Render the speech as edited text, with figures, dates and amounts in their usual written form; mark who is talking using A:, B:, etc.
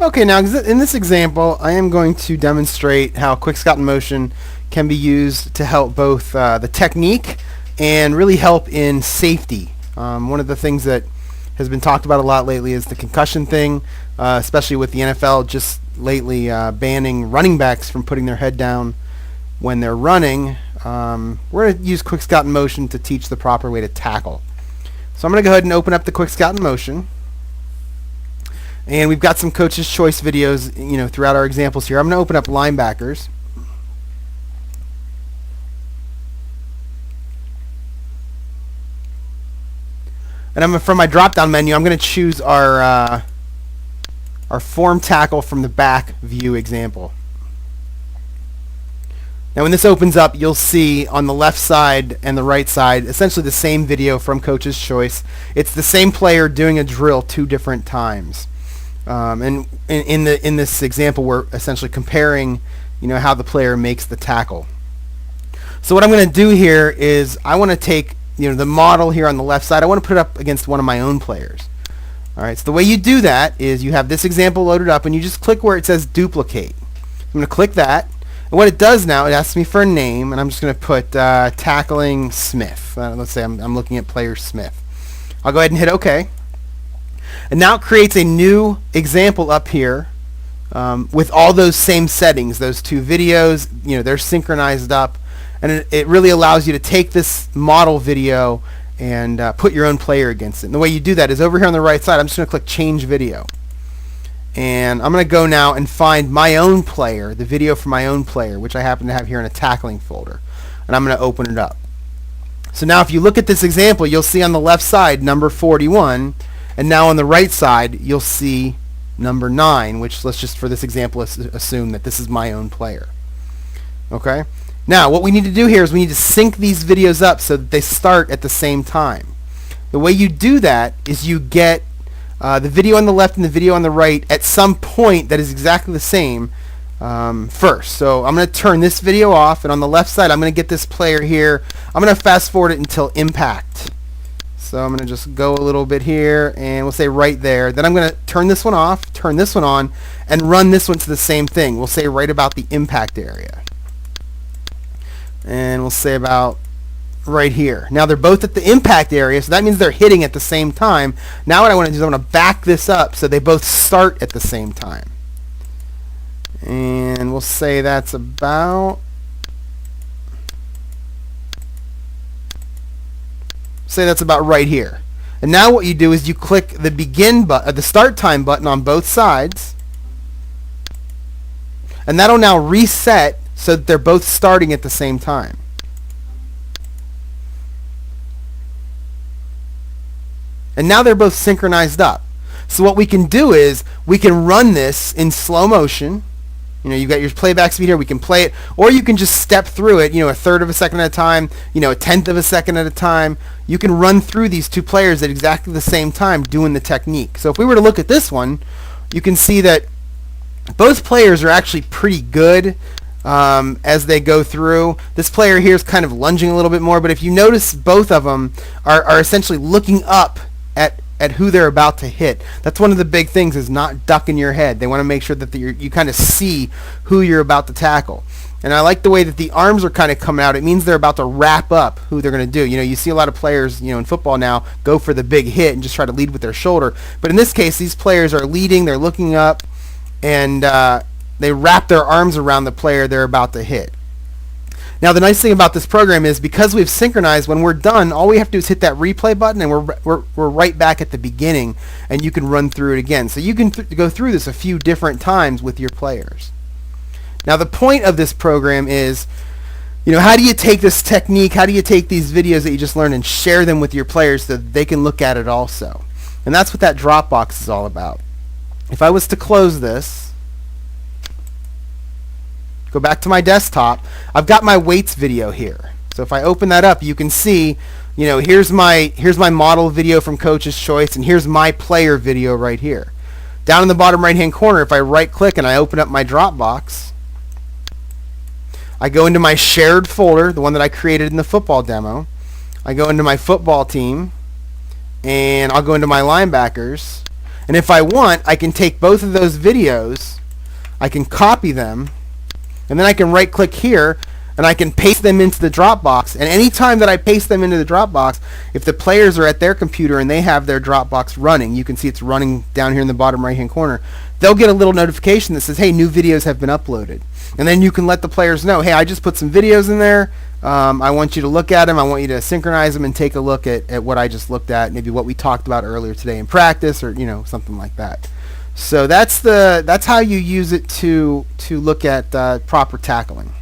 A: Okay, now in this example, I am going to demonstrate how QuikScout inMotion can be used to help both the technique and really help in safety. One of the things that has been talked about a lot lately is the concussion thing, especially with the NFL just lately banning running backs from putting their head down when they're running. We're going to use QuikScout inMotion to teach the proper way to tackle. So I'm going to go ahead and open up the QuikScout inMotion. And we've got some Coach's Choice videos, throughout our examples here. I'm going to open up linebackers. And from my drop-down menu, I'm going to choose our form tackle from the back view example. Now when this opens up, you'll see on the left side and the right side essentially the same video from Coach's Choice. It's the same player doing a drill 2 different times. And in this example, we're essentially comparing, how the player makes the tackle. So what I'm going to do here is I want to take, the model here on the left side. I want to put it up against one of my own players. All right. So the way you do that is you have this example loaded up, and you just click where it says duplicate. I'm going to click that, and what it does now, it asks me for a name, and I'm just going to put tackling Smith. Let's say I'm looking at player Smith. I'll go ahead and hit OK. And now it creates a new example up here with all those same settings, those 2 videos, they're synchronized up, and it really allows you to take this model video and put your own player against it. And the way you do that is over here on the right side, I'm just going to click Change Video. And I'm going to go now and find my own player, the video for my own player, which I happen to have here in a tackling folder. And I'm going to open it up. So now if you look at this example, you'll see on the left side number 41. And now on the right side, you'll see number 9, which let's just for this example assume that this is my own player. Okay? Now, what we need to do here is we need to sync these videos up so that they start at the same time. The way you do that is you get the video on the left and the video on the right at some point that is exactly the same first. So I'm going to turn this video off, and on the left side, I'm going to get this player here. I'm going to fast forward it until impact. So I'm going to just go a little bit here, and we'll say right there. Then I'm going to turn this one off, turn this one on, and run this one to the same thing. We'll say right about the impact area. And we'll say about right here. Now they're both at the impact area, so that means they're hitting at the same time. Now what I want to do is I want to back this up so they both start at the same time. And we'll say that's about... say that's about right here. And now what you do is you click the begin button, the start time button on both sides, and that'll now reset so that they're both starting at the same time. And now they're both synchronized up. So what we can do is we can run this in slow motion. You've got your playback speed here. We can play it, or you can just step through it, a third of a second at a time, a tenth of a second at a time. You can run through these 2 players at exactly the same time doing the technique. So if we were to look at this one, you can see that both players are actually pretty good as they go through. This player here is kind of lunging a little bit more, but if you notice, both of them are essentially looking up at who they're about to hit. That's one of the big things, is not ducking your head. They want to make sure that you kind of see who you're about to tackle. And I like the way that the arms are kind of coming out. It means they're about to wrap up who they're going to do. You see a lot of players, in football now go for the big hit and just try to lead with their shoulder. But in this case, these players are leading, they're looking up, and they wrap their arms around the player they're about to hit. Now the nice thing about this program is because we've synchronized, when we're done, all we have to do is hit that replay button, and we're right back at the beginning, and you can run through it again. So you can go through this a few different times with your players. Now the point of this program is, how do you take this technique, how do you take these videos that you just learned and share them with your players so that they can look at it also? And that's what that Dropbox is all about. If I was to close this, go back to my desktop, I've got my weights video here. So if I open that up, you can see, here's my model video from Coach's Choice, and here's my player video right here. Down in the bottom right hand corner, if I right click and I open up my Dropbox, I go into my shared folder, the one that I created in the football demo. I go into my football team, and I'll go into my linebackers, And if I want, I can take both of those videos, I can copy them, and then I can right click here and I can paste them into the Dropbox. And anytime that I paste them into the Dropbox, if the players are at their computer and they have their Dropbox running, you can see it's running down here in the bottom right hand corner, they'll get a little notification that says, hey, new videos have been uploaded. And then you can let the players know, hey, I just put some videos in there. I want you to look at them. I want you to synchronize them and take a look at what I just looked at, maybe what we talked about earlier today in practice, or something like that. So that's how you use it to look at proper tackling.